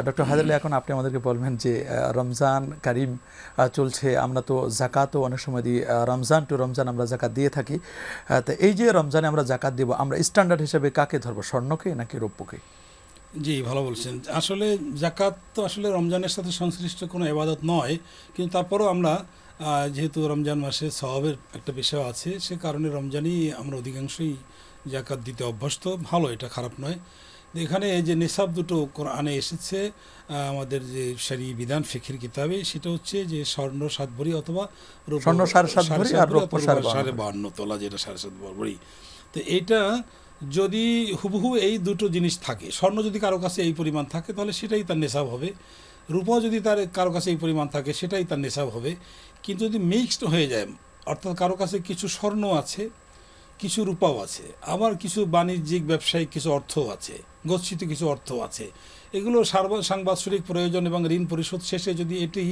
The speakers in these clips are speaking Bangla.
ডক্টর হায়দার আলী, এখন আপনি আমাদেরকে বলবেন যে রমজান কারিম চলছে, আমরা তো জাকাতও অনেক সময় দিই, রমজান টু রমজান আমরা জাকাত দিয়ে থাকি। তো এই যে রমজানে আমরা জাকাত দেব, আমরা স্ট্যান্ডার্ড হিসেবে কাকে ধরবো, স্বর্ণকে নাকি রৌপ্যকে? জি, ভালো বলছেন। আসলে জাকাত তো আসলে রমজানের সাথে সংশ্লিষ্ট কোনো ইবাদত নয়, কিন্তু তারপরেও আমরা যেহেতু রমজান মাসে সওয়াবের একটা বিষয় আছে, সে কারণে রমজানই আমরা অধিকাংশই জাকাত দিতে অভ্যস্ত। ভালো, এটা খারাপ নয়। এখানে যে নিসাব দুটো কোরআনে এসেছে আমাদের যে শরী বিধান ফিকহের কিতাবে, সেটা হচ্ছে যে স্বর্ণ 7 ভরি অথবা স্বর্ণ 7.5 ভরি আর রৌপ্য 52 তোলা, যেটা 7.5 ভরি। তো এইটা যদি হুবহু এই দুটো জিনিস থাকে, স্বর্ণ যদি কারো কাছে এই পরিমাণ থাকে তাহলে সেটাই তার নেশাব হবে, রূপাও যদি তার কারো কাছে এই পরিমাণ থাকে সেটাই তার নেশাব হবে। কিন্তু যদি মিক্সড হয়ে যায়, অর্থাৎ কারো কাছে কিছু স্বর্ণ আছে, কিছু রূপাও আছে, আবার কিছু বাণিজ্যিক ব্যবসায়িক কিছু অর্থও আছে, গচ্ছিত কিছু অর্থ আছে, এগুলো সাংবাৎসরিক প্রয়োজন এবং ঋণ পরিশোধ শেষে যদি এটি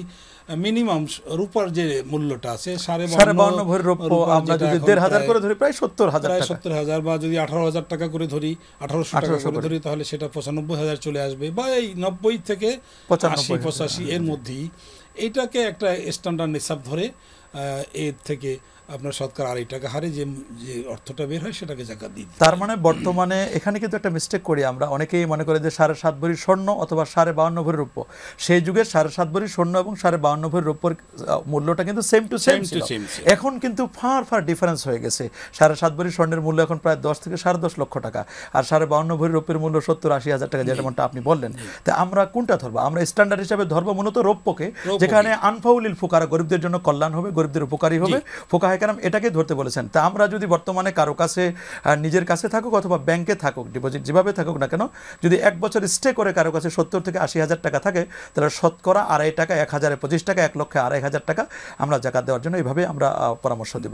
মিনিমাম রূপার যে মূল্যটা আছে 52 ভরি রৌপ্য, আমরা যদি 1,500 করে ধরি প্রায় 70,000, বা যদি 18,000 টাকা করে ধরি, 1800 টাকা করে ধরি, তাহলে সেটা 95,000 চলে আসবে, বা এই 90 থেকে 80-85 এর মধ্যেই। এইটাকে একটা স্ট্যান্ডার্ড নিসাব ধরে এর থেকে আপনার শতকরা 2.5 টাকা হারে যে অর্থটা বের হয় সেটাকে জাকাত দিতে। তার মানে বর্তমানে এখানে কিন্তু একটা মিস্টেক করি আমরা, অনেকেই মনে করে যে 7.5 ভরি স্বর্ণ অথবা 52.5 ভরি রৌপ্য। সেই যুগে 7.5 ভরি স্বর্ণ এবং 52.5 ভরি রৌপ্যর মূল্যটা কিন্তু সেম টু সেম ছিল। এখন কিন্তু ফার ডিফারেন্স হয়ে গেছে। 7.5 ভরি স্বর্ণের মূল্য এখন প্রায় 10 থেকে 10.5 লক্ষ টাকা, আর 52.5 ভরি রৌপ্যের মূল্য 70-80 হাজার টাকা, যেমনটা আপনি বললেন। তা আমরা কোনটা ধরবো? আমরা স্ট্যান্ডার্ড হিসাবে ধরবো মূলত রৌপ্যকে, যেখানে আনফাউলিল ফুকারা, গরিবদের জন্য কল্যাণ হবে, গরিবদের উপকারী হবে, ফুকাহায়ে কেরাম এটাকে ধরতে বলেছেন। তা আমরা যদি বর্তমানে কারো কাছে, নিজের কাছে থাকুক অথবা ব্যাংকে থাকুক, ডিপোজিট যেভাবে থাকুক না কেন, যদি 1 বছর স্টে করে কারো কাছে 70 থেকে 80 হাজার টাকা থাকে, তাহলে শতকরা 2.5 টাকা, 1,025 টাকা, 1,02,500 টাকা আমরা জাকাত দেওয়ার জন্য এইভাবে আমরা পরামর্শ দেব।